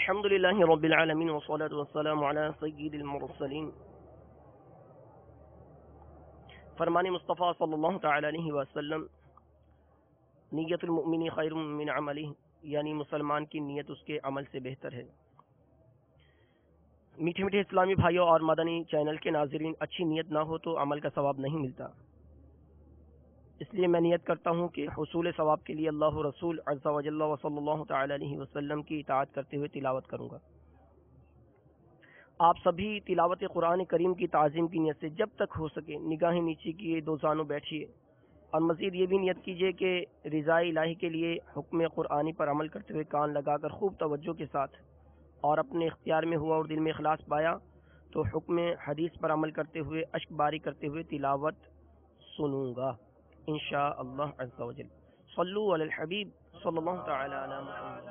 الحمد للہ رب العالمین والصلاة والسلام علی سید المرسلین. فرمان مصطفیٰ صلی اللہ تعالی علیہ وسلم، نیت المؤمن خیر من عملہ، یعنی مسلمان کی نیت اس کے عمل سے بہتر ہے. میٹھے میٹھے اسلامی بھائیوں اور مدنی چینل کے ناظرین، اچھی نیت نہ ہو تو عمل کا ثواب نہیں ملتا. اس لیے میں نیت کرتا ہوں کہ حصول ثواب کے لیے اللہ رسول عز و جل و صلی اللہ تعالی علیہ وسلم کی اطاعت کرتے ہوئے تلاوت کروں گا. آپ سبھی تلاوت قرآن کریم کی تعظیم کی نیت سے جب تک ہو سکے نگاہیں نیچے کیے دو زانوں بیٹھیے، اور مزید یہ بھی نیت کیجیے کہ رضا الہی کے لیے حکم قرآنی پر عمل کرتے ہوئے کان لگا کر خوب توجہ کے ساتھ اور اپنے اختیار میں ہوا اور دل میں اخلاص پایا تو حکم حدیث پر عمل کرتے ہوئے اشک باری کرتے ہوئے تلاوت سنوں گا انشاء اللہ عز و جل. صلو علی الحبیب صلی اللہ تعالی علی محمد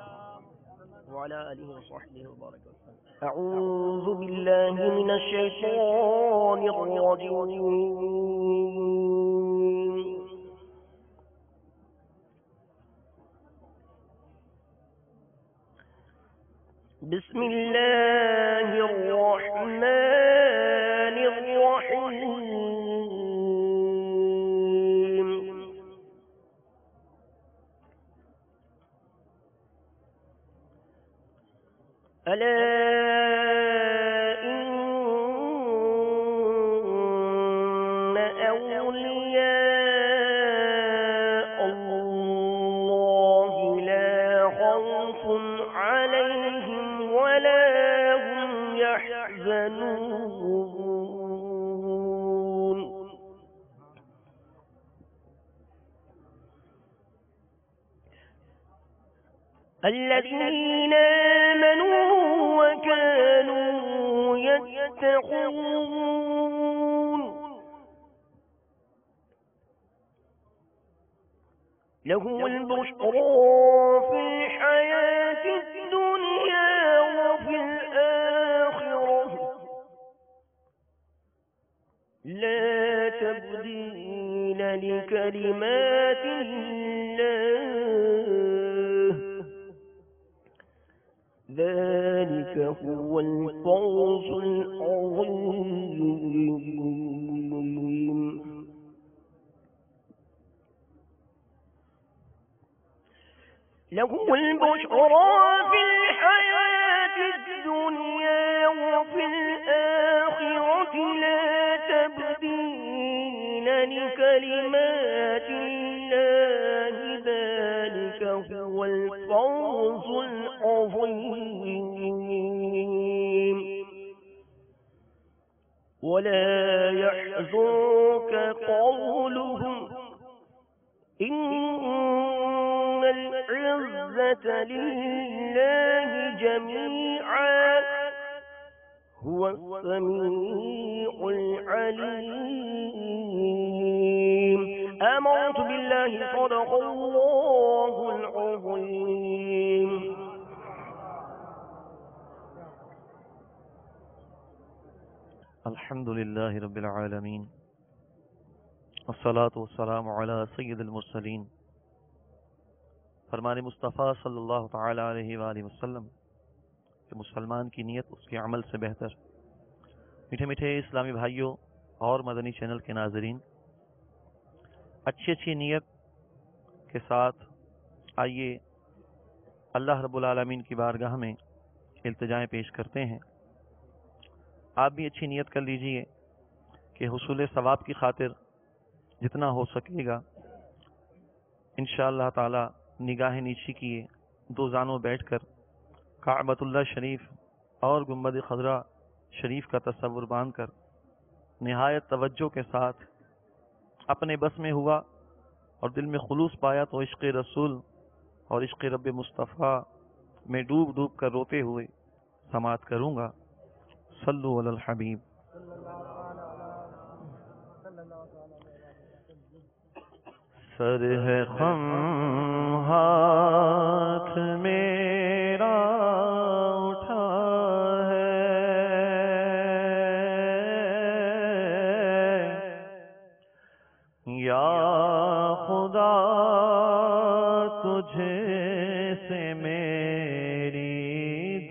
وعلی آلہ وصحبہ وبارک وسلم. اعوذ باللہ من الشیطان الرجیم. بسم اللہ الرحمن الرحیم. ألا إن أولياء الله لا خوف عليهم ولا هم يحزنون. الذين آمنوا وكانوا يتقون لهم البشرى في الحياة الدنيا وفي الآخرة لا تبديل لكلمات الله ذلك هو الفوز العظيم. له البشرى في الحياة الدنيا وفي الآخرة لا تبديل لكلمات الله ذلك هو الفوز العظيم. ولا يحزنك قولهم إن العزة لله جميعا هو السميع العليم. آمنت بالله صدق الله العظيم. الحمد للہ رب العالمین والصلاة والسلام علی سید المرسلین. فرمان مصطفیٰ صلی اللہ تعالی علیہ وآلہ وسلم کہ مسلمان کی نیت اس کے عمل سے بہتر. میٹھے میٹھے اسلامی بھائیوں اور مدنی چینل کے ناظرین، اچھی نیت کے ساتھ آئیے اللہ رب العالمین کی بارگاہ میں التجائیں پیش کرتے ہیں. آپ بھی اچھی نیت کر لیجئے کہ حصول ثواب کی خاطر جتنا ہو سکے گا انشاءاللہ تعالی نگاہ نیچی کیے دو زانوں بیٹھ کر کعبۃ اللہ شریف اور گنبد خضرا شریف کا تصور باندھ کر نہایت توجہ کے ساتھ اپنے بس میں ہوا اور دل میں خلوص پایا تو عشق رسول اور عشق رب مصطفیٰ میں ڈوب ڈوب کر روتے ہوئے سماعت کروں گا. صلو علی الحبیب. سر ہے خم ہاتھ میرا اٹھا ہے، یا خدا تجھے سے میری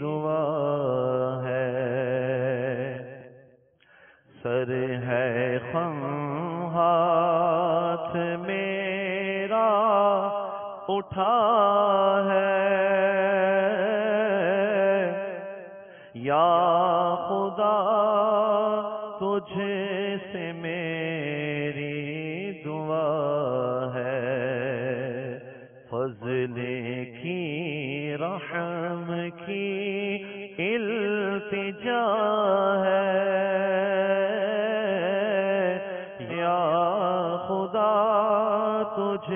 دعا خم ہاتھ میرا اٹھا ہے، یا خدا تجھ سے میری دعا ہے، فضل کی رحم کی التجا ہے، یا خدا تجھ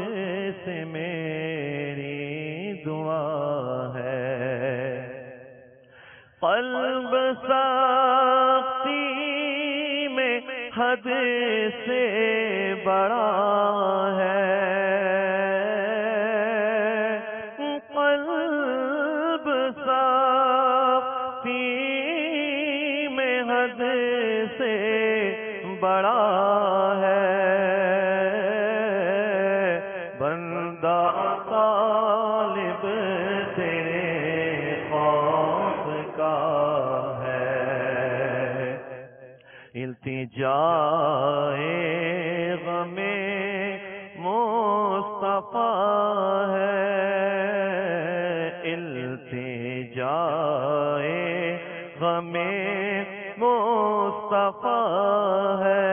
سے میری دعا ہے، قلب سختی میں حد سے بڑا ہے، قلب سختی میں حد سے بڑا ہے، بندہ طالب تیرے خوف کا ہے، التجائے غم مصطفیٰ ہے، التجائے غم مصطفیٰ ہے،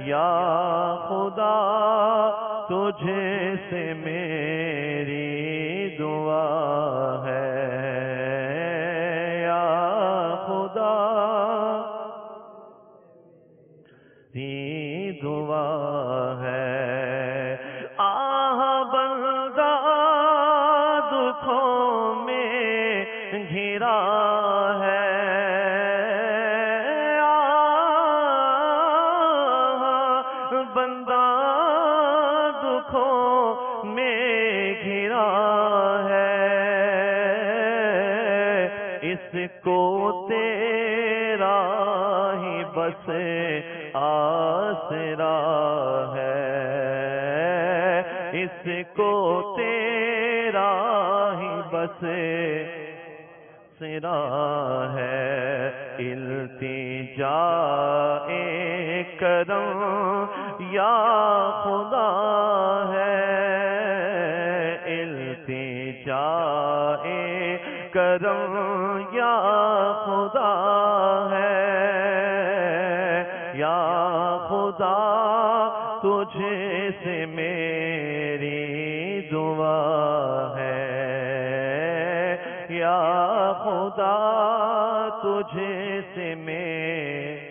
یا خدا تجھ سے میری دعا ہے، یا خدا دی دعا ہے، آہ بندہ دکھوں میں گھرا ہے، آہ بندہ دکھوں میں گھرا ہے، اس کو تیرا ہی بس آسرا ہے، اس کو تیرا ہی بس آسرا ہے، التجا کرم یا خدا ہے، التجا کرم یا خدا ہے، یا خدا تجھ سے میری دعا ہے، یا خدا تجھ سے میری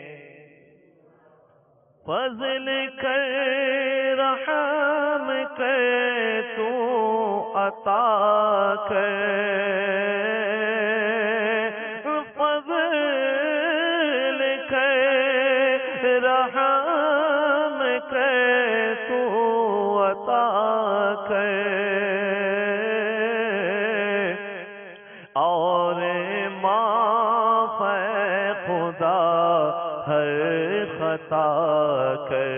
فضل کر رحم کر تو عطا کر، فضل کر رحم کر تو عطا کر، اور معاف ہے خدا ہر خطا کر،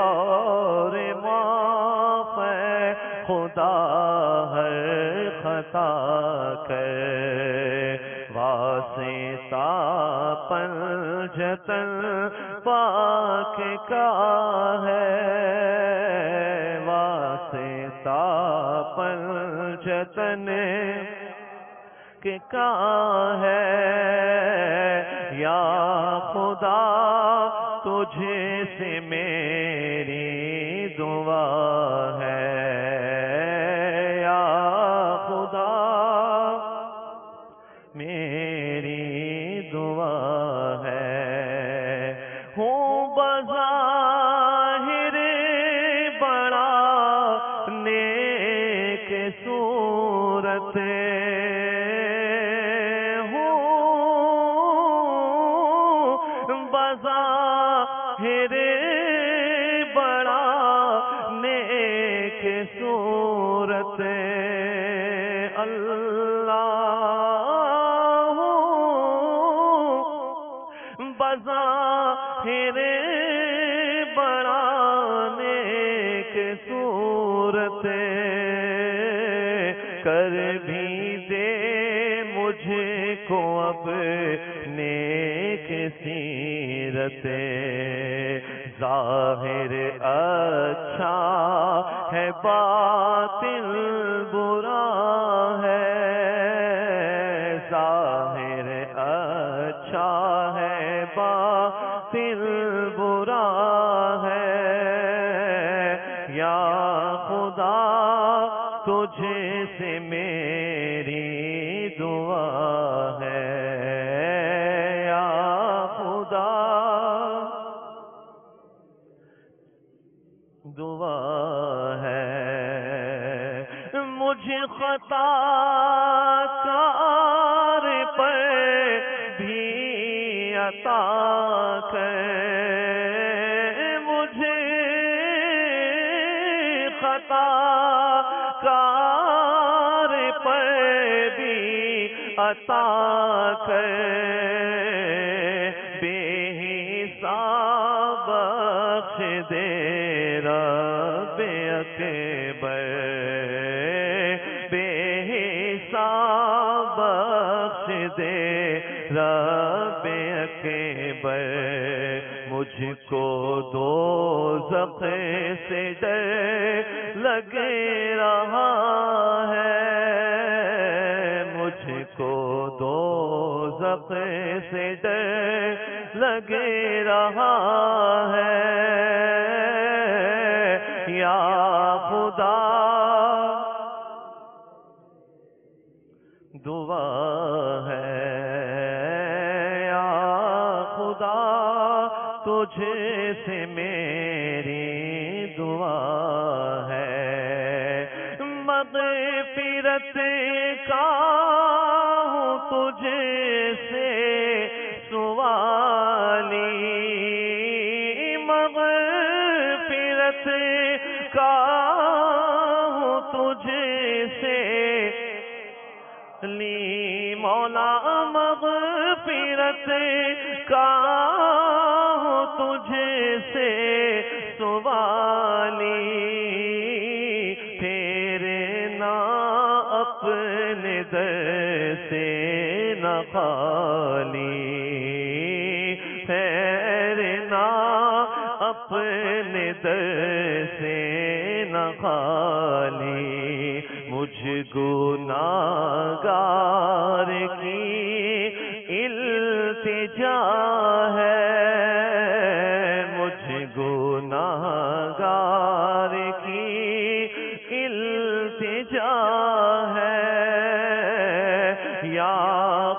اور معاف ہے خدا ہر خطا کر، واسطہ پنجتن پاک کا ہے، واسطہ پنجتن کا ہے، یا خدا تجھ سے میری دعا ہے، یا خدا میری دعا ہے، ہوں بظاہر بڑا نیک صورت، بظاہر بڑا نیک صورت، اللہ بظاہر بڑا نیک صورت، کر بھی دے مجھ کو اپنے سیرت ظاہر اچھا ہے باطن برا ہے، ظاہر اچھا ہے باطن برا ہے، یا خدا تجھ سے میری دعا ہے، یا خدا دعا ہے، مجھے خطا کار پر بھی عطا کر، مجھے خطا کار پر بھی عطا کر، بے حساب بخش دے رب اکبر، بے حساب بخش دے رب اکبر، مجھ کو دوزخ سے ڈر لگ رہا ہے، مجھ کو دوزخ سے ڈر لگ رہا ہے، یا خدا دعا ہے، یا خدا تجھ سے میری دعا ہے، مغفرت کا ہوں تجھ سے سوالی، مغفرت کا ہوں تجھ سے لی مولا، مغفرت کا ہوں تجھ سے سوالی، پھیرنا اپنے در سے نہ خالی، پھیرنا اپنے در سے نہ خالی، مجھ گناہگار کی التجا ہے، مجھ گناہگار کی التجا ہے، یا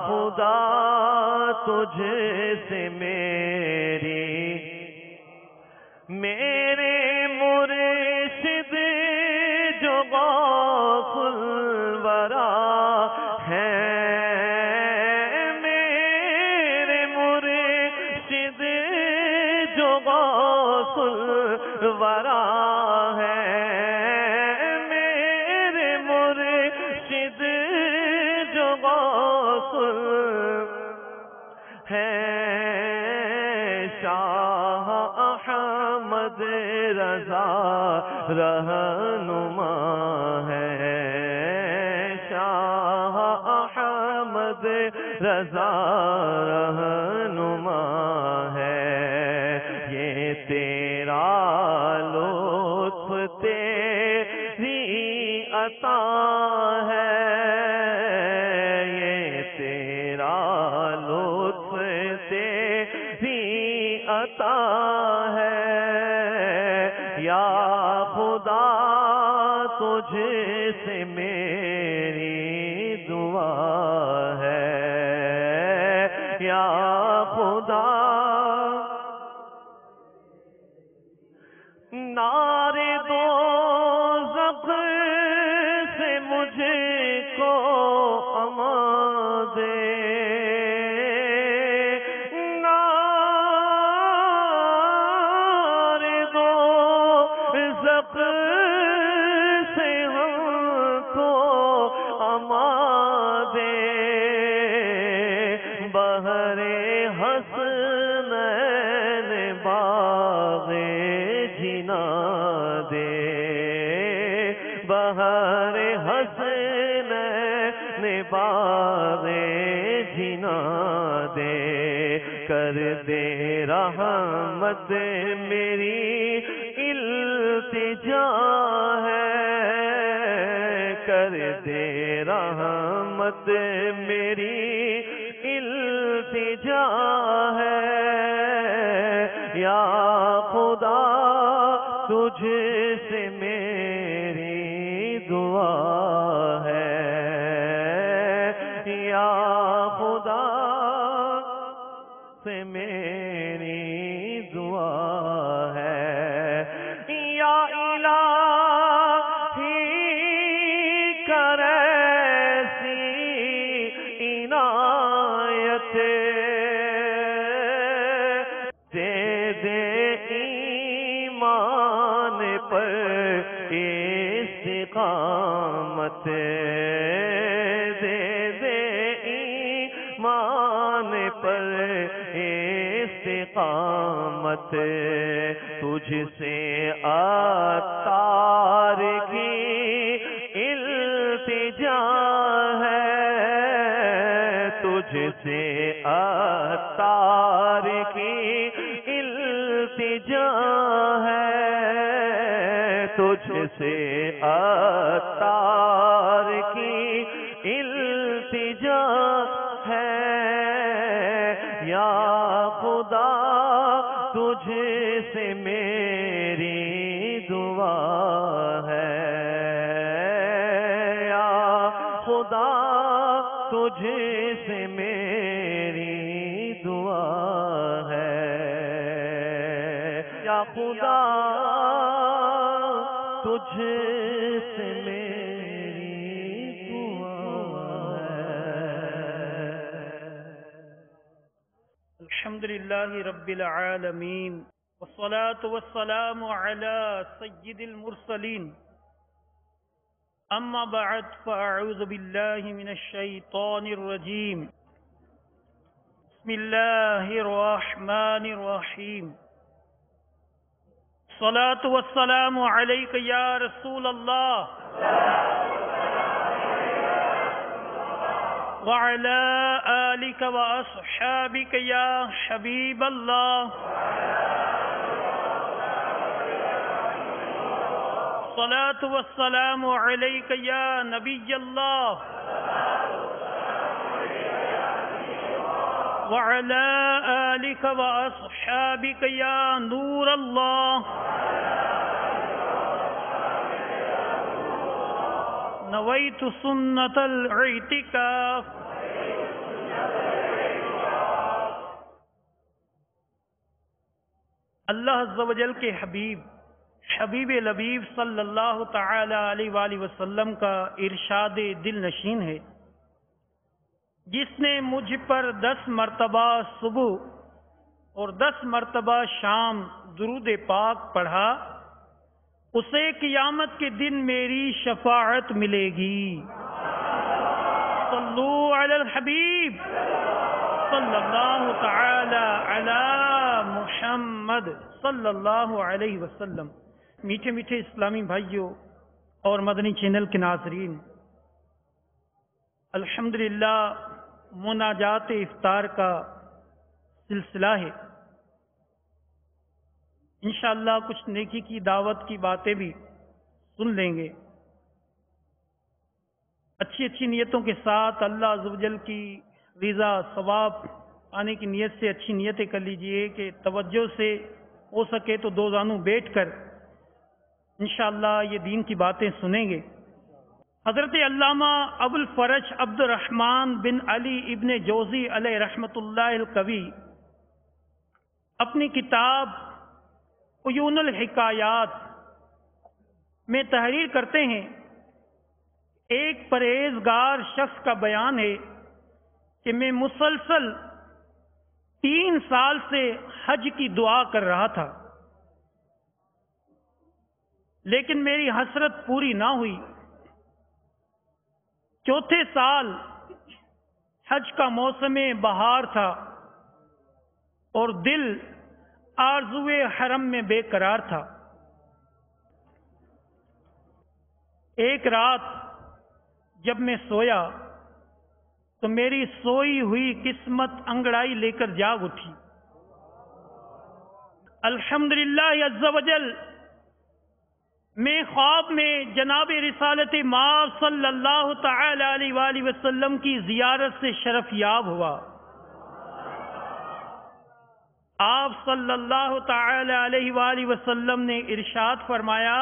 خدا تجھ سے میری، میرے مرشد جو غوث الورا ہے، میرے مرشد جو غوث الورا ہے، میرے مرشد جو غوث ہے، شاہ احمد رضا رہنما ہے، شاہ احمد رضا رہنما ہے، یہ تیرا لطف تیری عطا ہے، یہ تیرا لطف تیری عطا ہے، یا خدا تجھ سے میری دعا ہے، یا خدا نار دوزخ سے مجھ کو امان دے، نار دوزخ سے ہم کو امان دے، بہر حسنین باغ جنا دے، بہر حسنین باغ جنا دے، کر دے رحمت میری التجا ہے، کر دے رحمت میری التجا ہے، یا خدا تجھ سے میری دعا ہے، یا خدا سے میری دعا ہے، یا الہی کر ایسی عنایت، دے دے ایمان پر استقامت، دے دے ایمان پر استقامت، تجھ سے عطار کی التجا ہے، تجھ سے عطار کی التجا ہے، تجھ سے عطار کی التجا ہے، یا خدا تجھ سے میری دعا ہے، یا خدا تجھ سے میری دعا ہے، یا خدا تجھ سے میری دعا ہے۔ الحمدللہ رب العالمین، والصلاة والسلام على سید المرسلین، اما بعد فاعوذ باللہ من الشیطان الرجیم، بسم اللہ الرحمن الرحیم، الصلاة والسلام علیک یا رسول اللہ وعلى آلك وأصحابك يا حبيب الله، الصلاة والسلام عليك يا نبي الله وعلى آلك وأصحابك يا نور الله، نويت سنة الاعتكاف۔ اللہ عز و جل کے حبیب لبیب صلی اللہ تعالی علیہ وآلہ وسلم کا ارشاد دل نشین ہے، جس نے مجھ پر 10 مرتبہ صبح اور 10 مرتبہ شام درود پاک پڑھا، اسے قیامت کے دن میری شفاعت ملے گی۔ صلو علی الحبیب صلی اللہ تعالی علی محمد صلی اللہ علیہ وسلم۔ میٹھے میٹھے اسلامی بھائیوں اور مدنی چینل کے ناظرین، الحمدللہ مناجات افطار کا سلسلہ ہے۔ انشاءاللہ کچھ نیکی کی دعوت کی باتیں بھی سن لیں گے، اچھی اچھی نیتوں کے ساتھ اللہ عز و جل کی رضا ثواب آنے کی نیت سے اچھی نیتیں کر لیجئے کہ توجہ سے ہو سکے تو 2 زانوں بیٹھ کر انشاءاللہ یہ دین کی باتیں سنیں گے۔ حضرت علامہ ابو الفرج عبد الرحمن بن علی ابن جوزی علیہ رحمۃ اللہ القوی اپنی کتاب عیون الحکایات میں تحریر کرتے ہیں، ایک پرہیزگار شخص کا بیان ہے کہ میں مسلسل 3 سال سے حج کی دعا کر رہا تھا، لیکن میری حسرت پوری نہ ہوئی۔ چوتھے سال حج کا موسم بہار تھا اور دل آرزوئے حرم میں بے قرار تھا۔ ایک رات جب میں سویا تو میری سوئی ہوئی قسمت انگڑائی لے کر جاگ اٹھی۔ الحمدللہ عز و جل، میں خواب میں جناب رسالت مآب صلی اللہ تعالی علیہ وآلہ وسلم کی زیارت سے شرف یاب ہوا۔ آپ صلی اللہ تعالی علیہ وآلہ وسلم نے ارشاد فرمایا،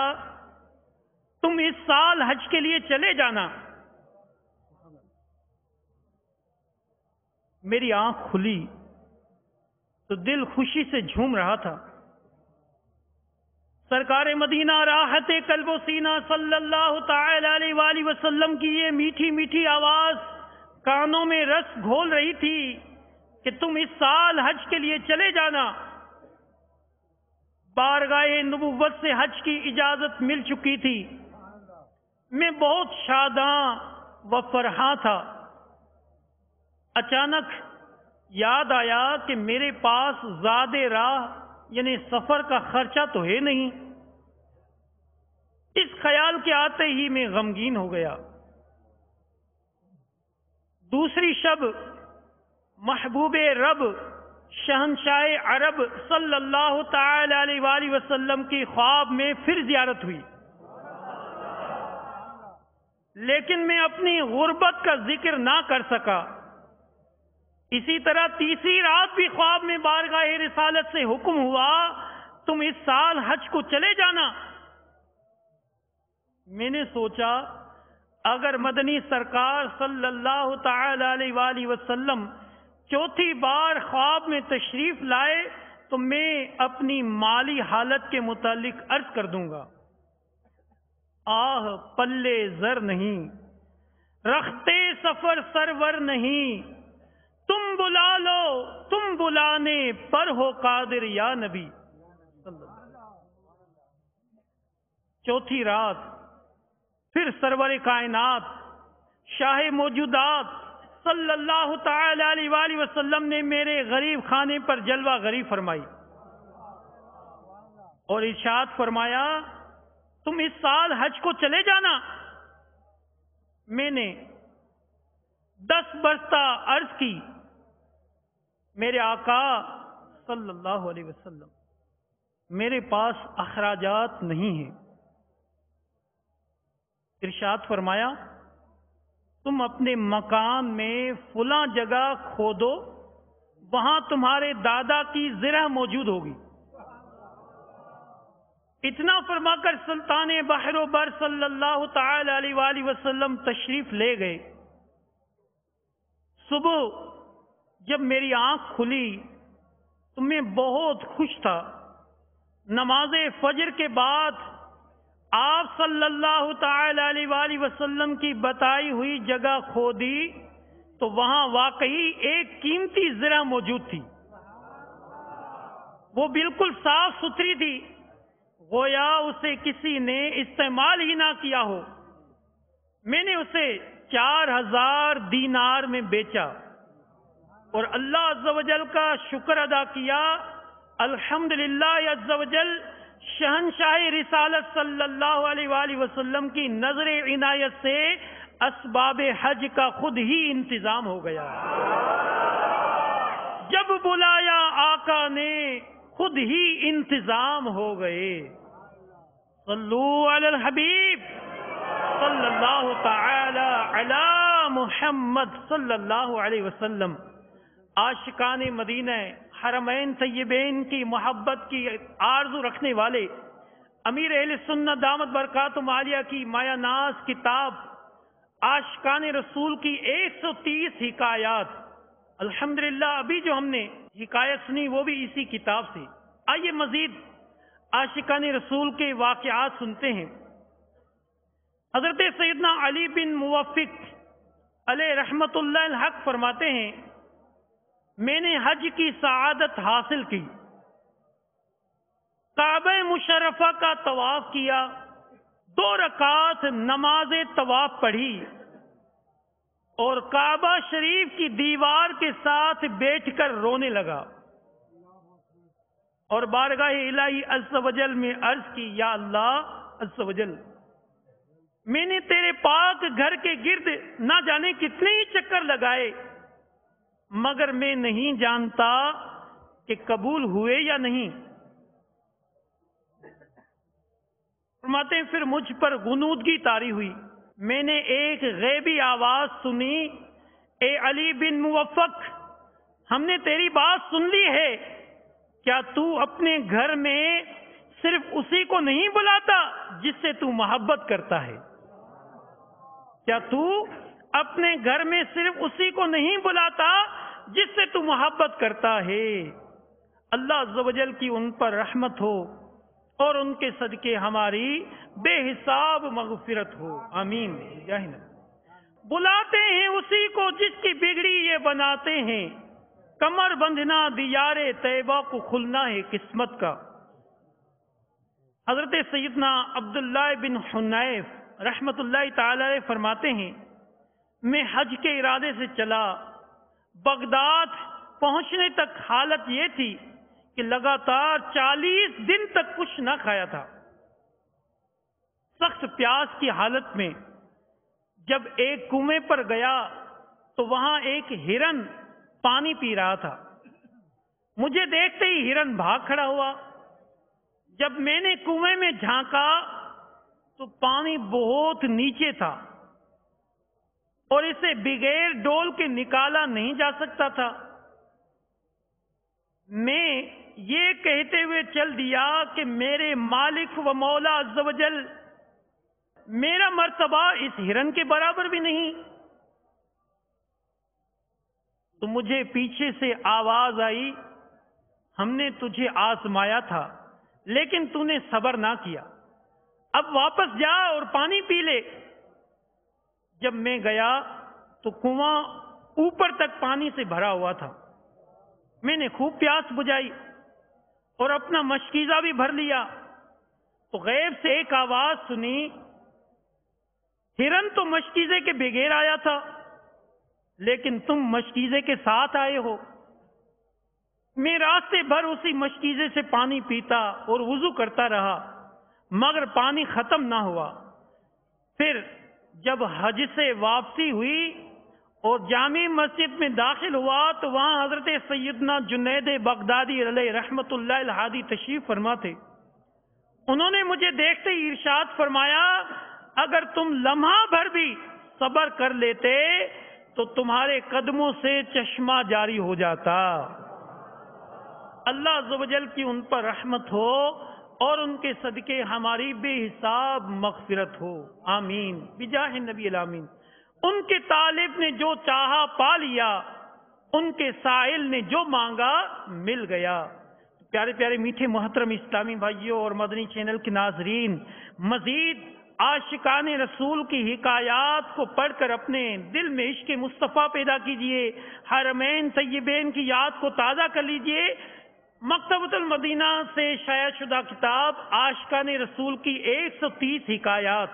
تم اس سال حج کے لیے چلے جانا۔ میری آنکھ کھلی تو دل خوشی سے جھوم رہا تھا۔ سرکار مدینہ راحت قلب و سینہ صلی اللہ تعالی علیہ وآلہ وسلم کی یہ میٹھی میٹھی آواز کانوں میں رس گھول رہی تھی کہ تم اس سال حج کے لیے چلے جانا۔ بارگاہ نبوت سے حج کی اجازت مل چکی تھی۔ میں بہت شاداں و فرحاں تھا۔ اچانک یاد آیا کہ میرے پاس زاد راہ یعنی سفر کا خرچہ تو ہے نہیں۔ اس خیال کے آتے ہی میں غمگین ہو گیا۔ دوسری شب محبوب رب شہنشاہ عرب صلی اللہ تعالی علیہ وآلہ وسلم کی خواب میں پھر زیارت ہوئی، لیکن میں اپنی غربت کا ذکر نہ کر سکا۔ اسی طرح تیسری رات بھی خواب میں بارگاہ رسالت سے حکم ہوا، تم اس سال حج کو چلے جانا۔ میں نے سوچا اگر مدنی سرکار صلی اللہ تعالی علیہ وآلہ وسلم چوتھی بار خواب میں تشریف لائے تو میں اپنی مالی حالت کے متعلق عرض کر دوں گا۔ آہ پلے زر نہیں، رختے سفر سرور نہیں، تم بلا لو تم بلانے پر ہو قادر یا نبی۔ چوتھی رات پھر سرور کائنات شاہ موجودات صلی اللہ تعالی علیہ وآلہ وسلم نے میرے غریب خانے پر جلوہ غری فرمائی اور ارشاد فرمایا، تم اس سال حج کو چلے جانا۔ میں نے 10 برسہ عرض کی، میرے آقا صلی اللہ علیہ وسلم، میرے پاس اخراجات نہیں ہیں۔ ارشاد فرمایا، تم اپنے مکان میں فلاں جگہ کھودو، وہاں تمہارے دادا کی زرہ موجود ہوگی۔ اتنا فرما کر سلطان بحر و بر صلی اللہ تعالی علیہ وآلہ وسلم تشریف لے گئے۔ صبح جب میری آنکھ کھلی تو میں بہت خوش تھا۔ نماز فجر کے بعد آپ صلی اللہ تعالی علیہ وآلہ وسلم کی بتائی ہوئی جگہ کھودی تو وہاں واقعی ایک قیمتی زرہ موجود تھی۔ وہ بالکل صاف ستھری تھی، گویا اسے کسی نے استعمال ہی نہ کیا ہو۔ میں نے اسے 4000 دینار میں بیچا اور اللہ عز و جل کا شکر ادا کیا۔ الحمدللہ عز و جل شہنشاہ رسالت صلی اللہ علیہ وآلہ وسلم کی نظر عنایت سے اسباب حج کا خود ہی انتظام ہو گیا۔ جب بلایا آقا نے خود ہی انتظام ہو گئے۔ صلو علی الحبیب صلی اللہ تعالی علی محمد صلی اللہ علیہ وسلم۔ عاشقان مدینہ حرمین طیبین کی محبت کی آرزو رکھنے والے امیر اہل سنت دامت برکاتہم عالیہ کی مایہ ناز کتاب عاشقان رسول کی 130 حکایات، الحمدللہ ابھی جو ہم نے حکایت سنی وہ بھی اسی کتاب سے۔ آئیے مزید عاشقان رسول کے واقعات سنتے ہیں۔ حضرت سیدنا علی بن موفق علیہ رحمت اللہ الحق فرماتے ہیں، میں نے حج کی سعادت حاصل کی، کعبہ مشرفہ کا طواف کیا، 2 رکعات نماز طواف پڑھی اور کعبہ شریف کی دیوار کے ساتھ بیٹھ کر رونے لگا اور بارگاہ الہی عز و جل میں عرض کی، یا اللہ عز و جل، میں نے تیرے پاک گھر کے گرد نہ جانے کتنے ہی چکر لگائے، مگر میں نہیں جانتا کہ قبول ہوئے یا نہیں۔ فرماتے ہیں پھر مجھ پر غنودگی طاری ہوئی، میں نے ایک غیبی آواز سنی، اے علی بن موفق، ہم نے تیری بات سن لی ہے، کیا تو اپنے گھر میں صرف اسی کو نہیں بلاتا جس سے تو محبت کرتا ہے؟ کیا تو اپنے گھر میں صرف اسی کو نہیں بلاتا جس سے تو محبت کرتا ہے؟ اللہ عز و جل کی ان پر رحمت ہو اور ان کے صدقے ہماری بے حساب مغفرت ہو، آمین۔ بلاتے ہیں اسی کو جس کی بگڑی یہ بناتے ہیں، کمر بندھنا دیار طیبہ کو کھلنا ہے قسمت کا۔ حضرت سیدنا عبداللہ بن حنیف رحمت اللہ تعالی علیہ فرماتے ہیں، میں حج کے ارادے سے چلا، بغداد پہنچنے تک حالت یہ تھی کہ لگاتار 40 دن تک کچھ نہ کھایا تھا، سخت پیاس کی حالت میں۔ جب ایک کنویں پر گیا تو وہاں ایک ہرن پانی پی رہا تھا، مجھے دیکھتے ہی ہرن بھاگ کھڑا ہوا۔ جب میں نے کنویں میں جھانکا تو پانی بہت نیچے تھا اور اسے بغیر ڈول کے نکالا نہیں جا سکتا تھا۔ میں یہ کہتے ہوئے چل دیا کہ میرے مالک و مولا عز و جل، میرا مرتبہ اس ہرن کے برابر بھی نہیں۔ تو مجھے پیچھے سے آواز آئی، ہم نے تجھے آزمایا تھا لیکن تو نے صبر نہ کیا، اب واپس جا اور پانی پی لے۔ جب میں گیا تو کنواں اوپر تک پانی سے بھرا ہوا تھا، میں نے خوب پیاس بجھائی اور اپنا مشکیزہ بھی بھر لیا تو غیب سے ایک آواز سنی، ہرن تو مشکیزے کے بغیر آیا تھا لیکن تم مشکیزے کے ساتھ آئے ہو۔ میں راستے بھر اسی مشکیزے سے پانی پیتا اور وضو کرتا رہا مگر پانی ختم نہ ہوا۔ پھر جب حج سے واپسی ہوئی اور جامع مسجد میں داخل ہوا تو وہاں حضرت سیدنا جنید بغدادی علیہ رحمت اللہ الہادی تشریف فرما تھے۔ انہوں نے مجھے دیکھتے ہی ارشاد فرمایا، اگر تم لمحہ بھر بھی صبر کر لیتے تو تمہارے قدموں سے چشمہ جاری ہو جاتا۔ اللہ عز و جل کی ان پر رحمت ہو اور ان کے صدقے ہماری بے حساب مغفرت ہو، آمین بجاہ نبی الامین۔ ان کے طالب نے جو چاہا پا لیا، ان کے سائل نے جو مانگا مل گیا۔ پیارے پیارے میٹھے محترم اسلامی بھائیوں اور مدنی چینل کے ناظرین، مزید عاشقان رسول کی حکایات کو پڑھ کر اپنے دل میں عشق مصطفیٰ پیدا کیجئے، حرمین طیبین کی یاد کو تازہ کر لیجئے۔ مکتبۃ المدینہ سے شائع شدہ کتاب عاشقان رسول کی 130 حکایات،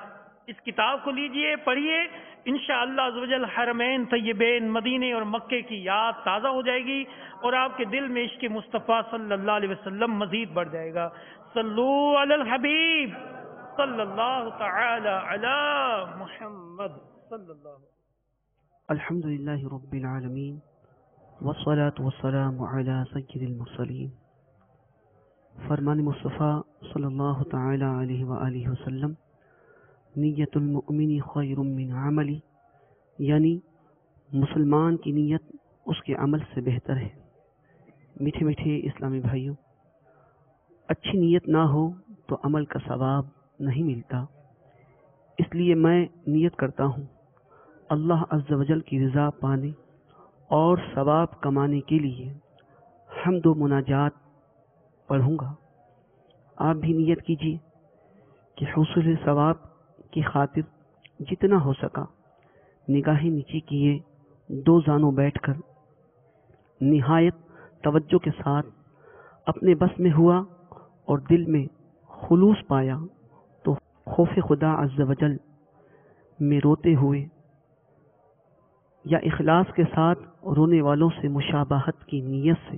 اس کتاب کو لیجئے، پڑھیے، انشاءاللہ عز و جل حرمین طیبین مدینے اور مکے کی یاد تازہ ہو جائے گی اور آپ کے دل میں عشق مصطفیٰ صلی اللہ علیہ وسلم مزید بڑھ جائے گا۔ صلو علی الحبیب صلی اللہ تعالی علی محمد صلی اللہ علیہ وسلم۔ الحمدللہ رب العالمین والصلاة والسلام علی سید المرسلین۔ فرمان مصطفیٰ صلی اللہ تعالی علیہ وآلہ وسلم، نیت المؤمن خیر من عملی، یعنی مسلمان کی نیت اس کے عمل سے بہتر ہے۔ میٹھے میٹھے اسلامی بھائیوں، اچھی نیت نہ ہو تو عمل کا ثواب نہیں ملتا، اس لیے میں نیت کرتا ہوں اللہ عز و جل کی رضا پانے اور ثواب کمانے کے لیے حمد و مناجات پڑھوں گا۔ آپ بھی نیت کیجیے کہ حصول ثواب کی خاطر جتنا ہو سکا نگاہیں نیچی کیے دو زانوں بیٹھ کر نہایت توجہ کے ساتھ اپنے بس میں ہوا اور دل میں خلوص پایا تو خوف خدا عز و جل میں روتے ہوئے یا اخلاص کے ساتھ رونے والوں سے مشابہت کی نیت سے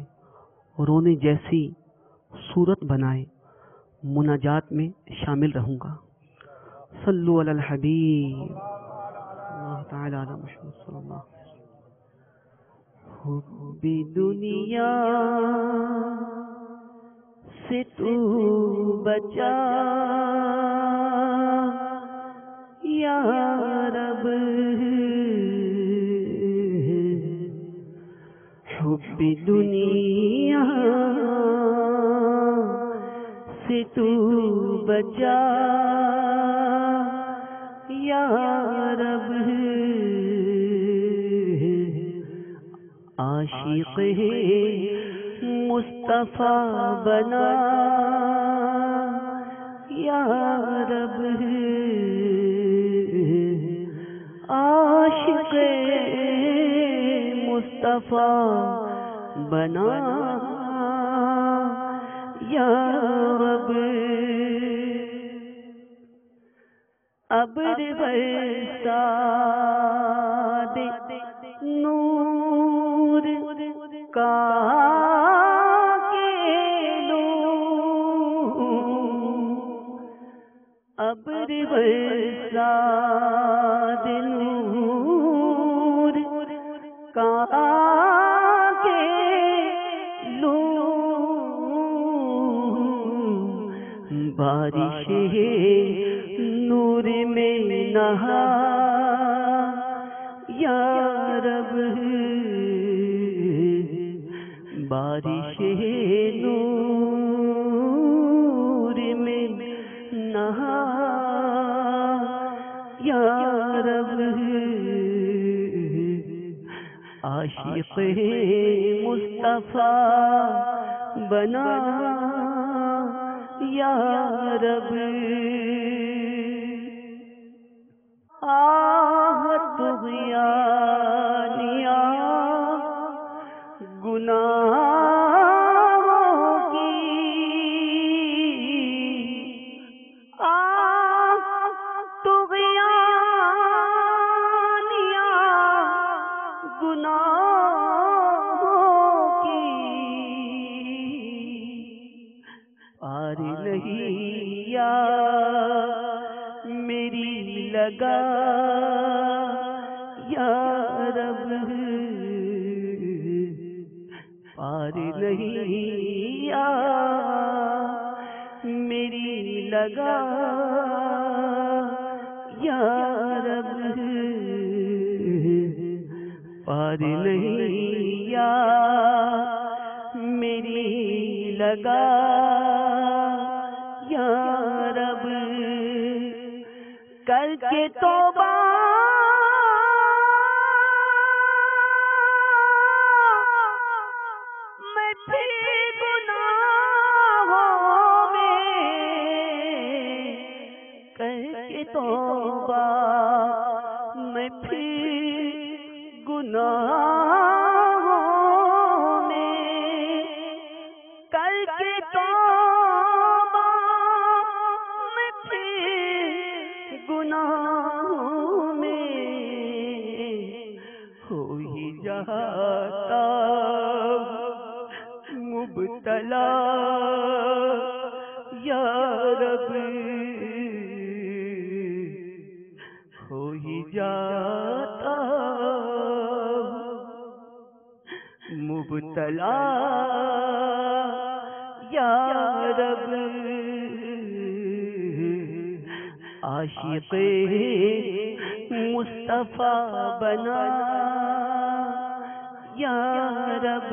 رونے جیسی صورت بنائے مناجات میں شامل رہوں گا۔ صلو علی الحبیب اللہ تعالی علی محمد صلی اللہ علیہ وسلم. حب دنیا سے تو بچا یا رب، حب دنیا سے تو بچا یا رب، عاشق مصطفیٰ بنا یا رب، عاشق مصطفیٰ بنا یا رب. ابر برسا دے نور کا ابر برسا دے نور کا کے لو، بارش نور میں نہا یا رب، بارش نور میں نہا یا رب، عاشق مصطفیٰ بنا یا رب. آہ طغیانیہ گناہوں کی، آہ طغیانیہ گناہوں کی، پار نہیں یا میری لگا یا رب، پار نہیں یا میری لگا یا رب، پار نہیں یا میری لگا یا رب. کر کے توبہ میں پھر گناہوں میں، کر کے توبہ میں پھر گناہوں میں، کر کے توبہ میں پھر گناہوں میں، ہو ہی جاتا مبتلا یا رب، ہو ہی جاتا مبتلا یا رب، عاشق مصطفیٰ بنا یا رب.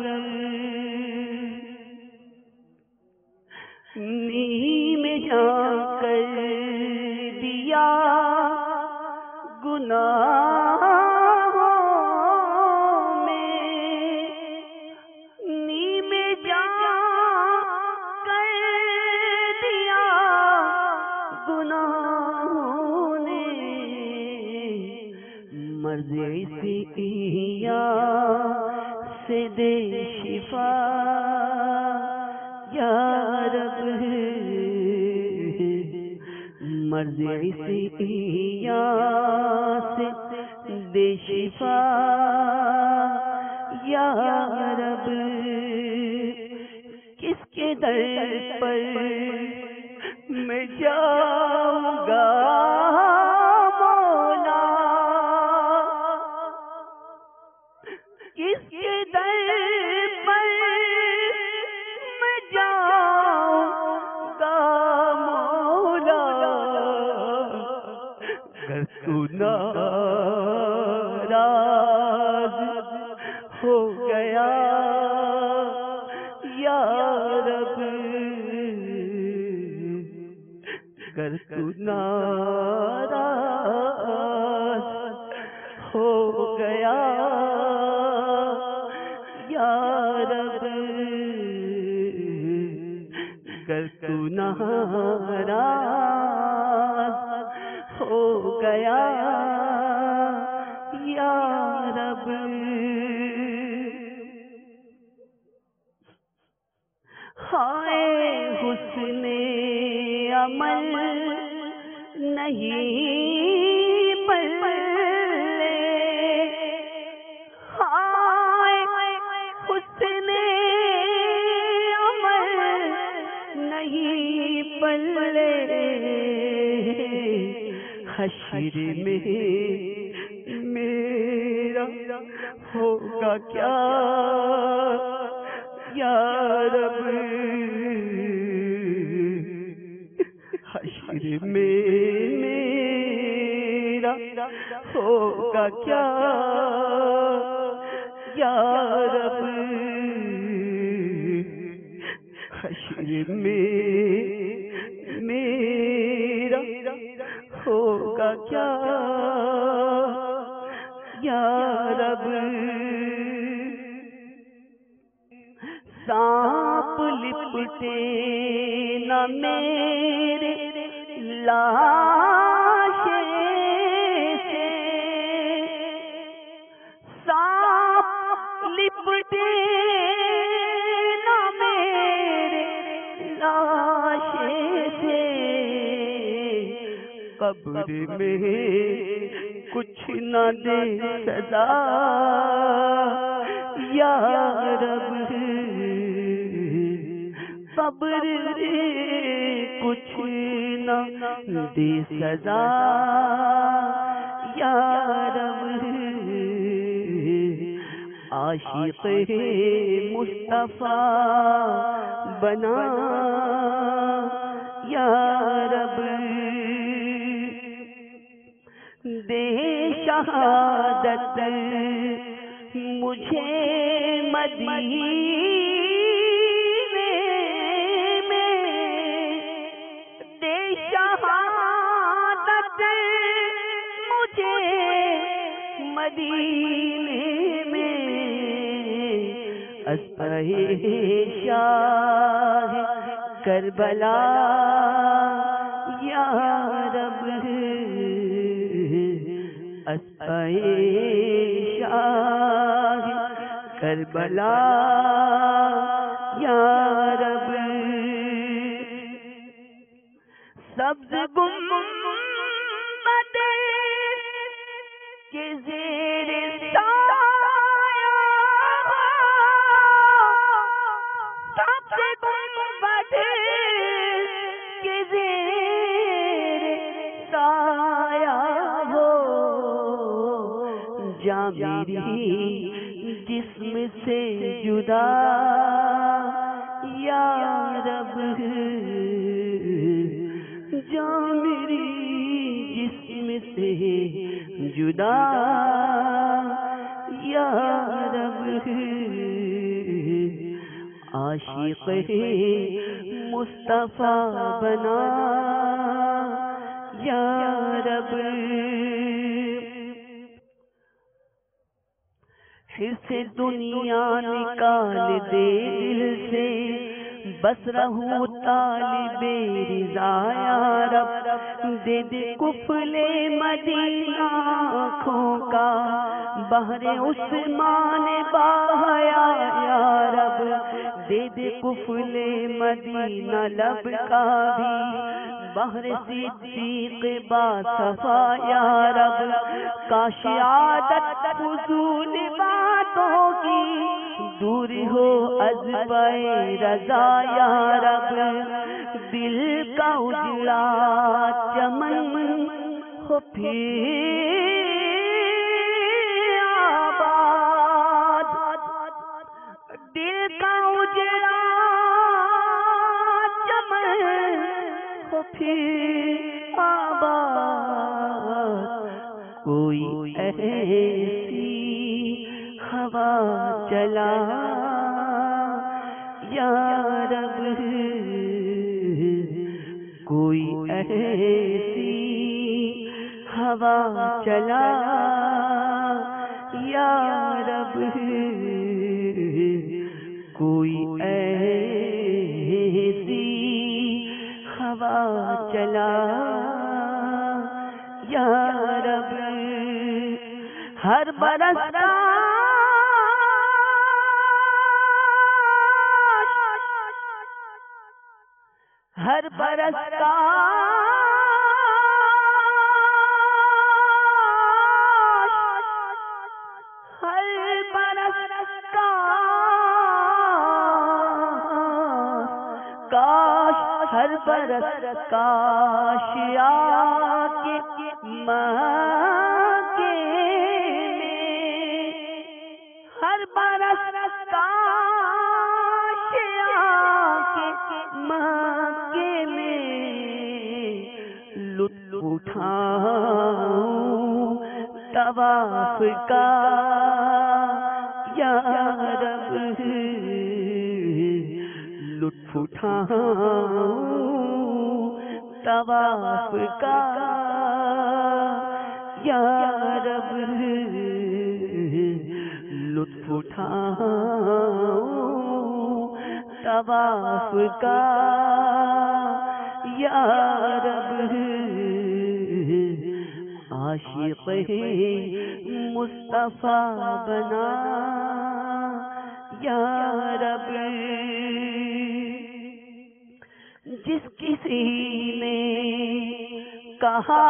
نیم جان کر دیا گناہوں میں، نیم جان کر دیا گناہوں نے، مرض عیسیٰ سے دے شفا یا رب، مرض عیسیٰ سے دے شفا یا رب. کس کے در پر میں جاؤں گا کو ناراض ہو گیا یا رب، گر تو ناراض ہو گیا یا رب، گر تو ناراض ہو گیا یا رب۔ ہائے حسن عمل نہیں پلے، ہائے حسن عمل نہیں پلے، حشر میں میرا ہوگا کیا یا رب، حشر میں میرا ہوگا کیا یا رب، حشر میں میرا ہوگا کیا یا رب۔ سانپ لپٹے نہ میرے لاشے سے، سانپ لپٹے نہ میرے لاشے سے، قبر میں کچھ نہ دے سزا یا رب، قبر کچھ نہ دے سزا یا رب، عاشق مصطفیٰ بنا یا رب، دے شہادت مجھے مدینے میں، دے شہادت مجھے مدینے میں، اسپہ شاہ کربلا یا رب، اسپہ شاہ کربلا یا رب، سبز گنبد کے زیر سایہ، سبز گنبد کے زیر سایہ ہو، جا میری جسم سے جدا یا رب، جا میری جسم سے جدا یا رب، عاشق مصطفیٰ بنا یا رب، حرص دنیا نکال دے دل سے، بس رہوں طالب رضا یا رب، دے دے کفل مدینہ آنکھوں کا بحر عثمان باحیا یا رب، دے دے کفل مدینہ لب کا بھی بحر صدیق با صفا یا رب، کاش عادت فضول باتوں کی دور ہو از بے رضا یا رب، دل کا اجڑا چمن ہو پھر آباد، دل کا اجڑا چمن ہو پھر آباد، ایسی ہوا چلا یا رب، کوئی ایسی ہوا چلا یا رب، کوئی ایسی ہوا چلا یا رب، ہر برس ہر برس کا ہر برس کا کاش، ہر برس کاش آکے مکے میں، ہر برس کاش آکے مکے میں لطف اٹھاؤں طواف کا یا رب، لطف اٹھاؤں طواف کا یا رب، لطف اٹھاؤں طواف کا یا رب، عاشق مصطفیٰ بنا یا رب، جس کسی نے کہا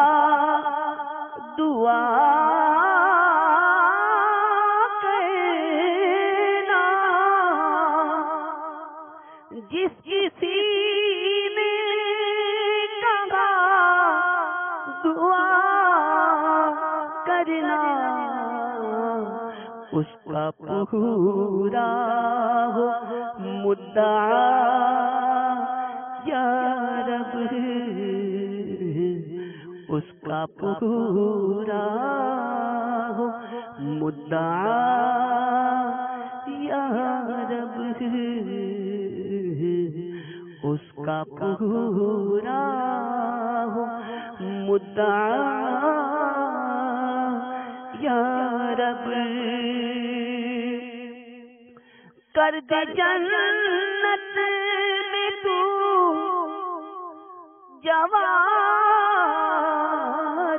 دعا کرنا، جس کسی نے کہا دعا کرنا، اس کا پورا ہو مدعا یا رب، اس کا پورا ہو مدعا یا رب، اس کا پورا ہو مدعا یا رب، کر دے جنت میں تو جوار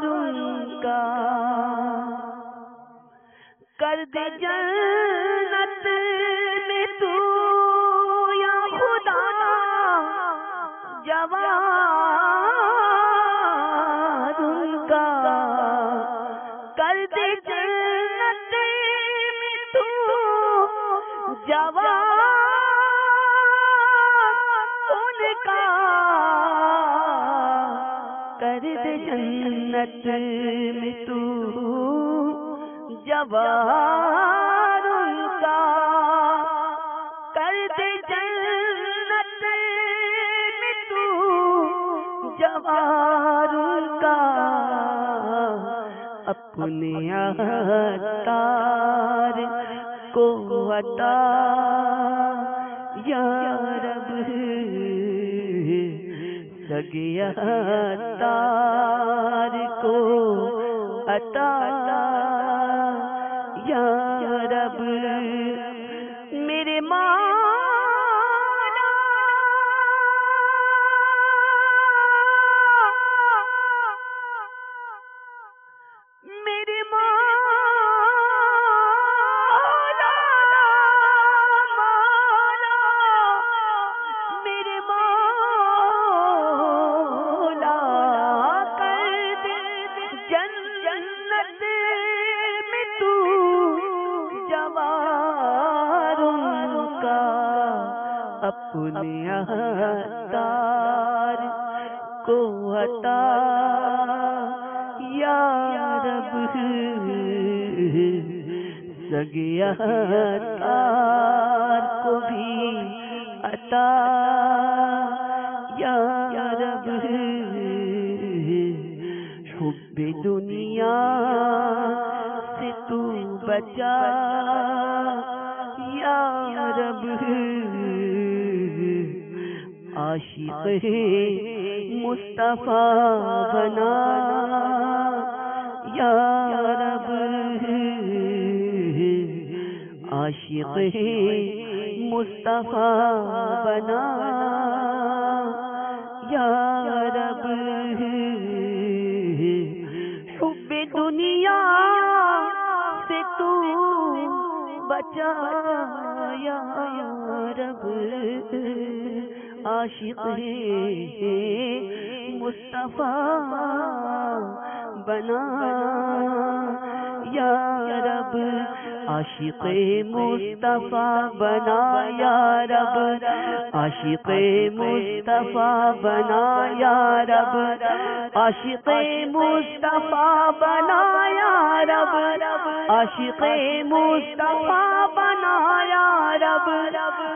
ان کا، کر دے جنت میں تو یا خدا جوار ان کا، کر دے جنت میں تو جوار ان کا، کر دے جنت میں تو جوار ان کا، کر دے جنت میں تو جوار ان کا، اپنے عطار کو عطا یا رب، سگے عطار کو عطا یا رب، میرے مولا میرے مولا میرے مولا، کر دے جنت میں تو جوار ان کا، اپنے عطار کو عطا یا رب، سگے عطار کو بھی عطا یا رب، حب دنیا بچا یا رب، عاشق مصطفیٰ بنا یا رب، عاشق مصطفیٰ بنا یا رب، حب دنیا سے تو بچا یا رب، عاشق مصطفیٰ بنا یا رب، عاشق مصطفیٰ بنا یا رب، عاشق مصطفیٰ بنا یا رب، عاشق مصطفیٰ بنا یا رب، عاشق مصطفیٰ بنا یا رب،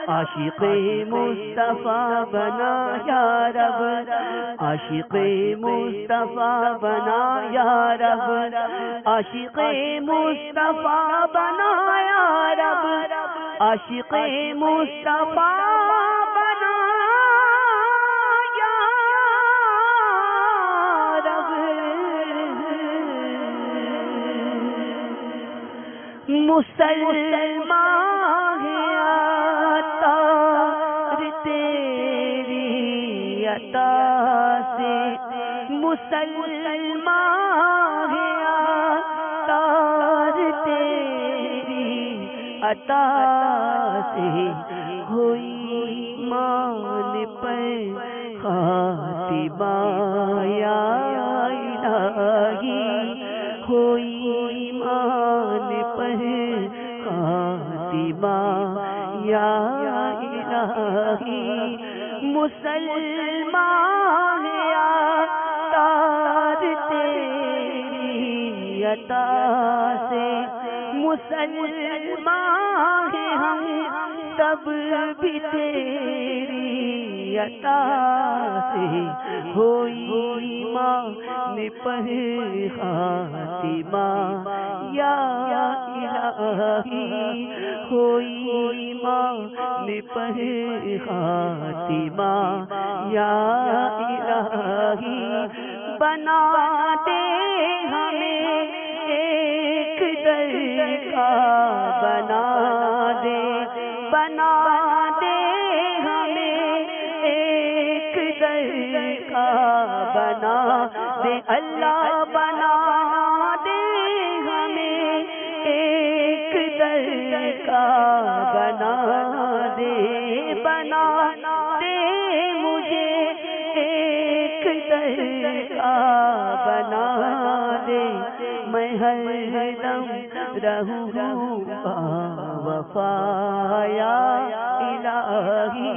عاشق مصطفیٰ بنا یا رب، عاشق مصطفیٰ بنا یا رب، عاشق مصطفیٰ بنا یا رب، عاشق مصطفیٰ بنا یا رب، مسلمان ہے عطار تیری عطا سے، مسلمان ہے عطار تیری عطا سے، ہوئی مان پر خاتمہ یا الہی، ہوئی مان پر خاتمہ یا الہی، مسلمان ہے عطار تیری عطا سے، مسلمان ہیں ہم سب بھی تیری عطا سے، ہوئی ایمان پر خاتمہ یا الہی، ہوئی ایمان پر خاتمہ یا الہی، بنا دے ہمیں ایک در کا، بنا دے ہمیں ایک در کا، بنا دے اللہ، بنا دے ہمیں ایک در کا، بنا دے مجھے ایک در کا، بنا دے میں ہر دم رہوں وفا یا الہی،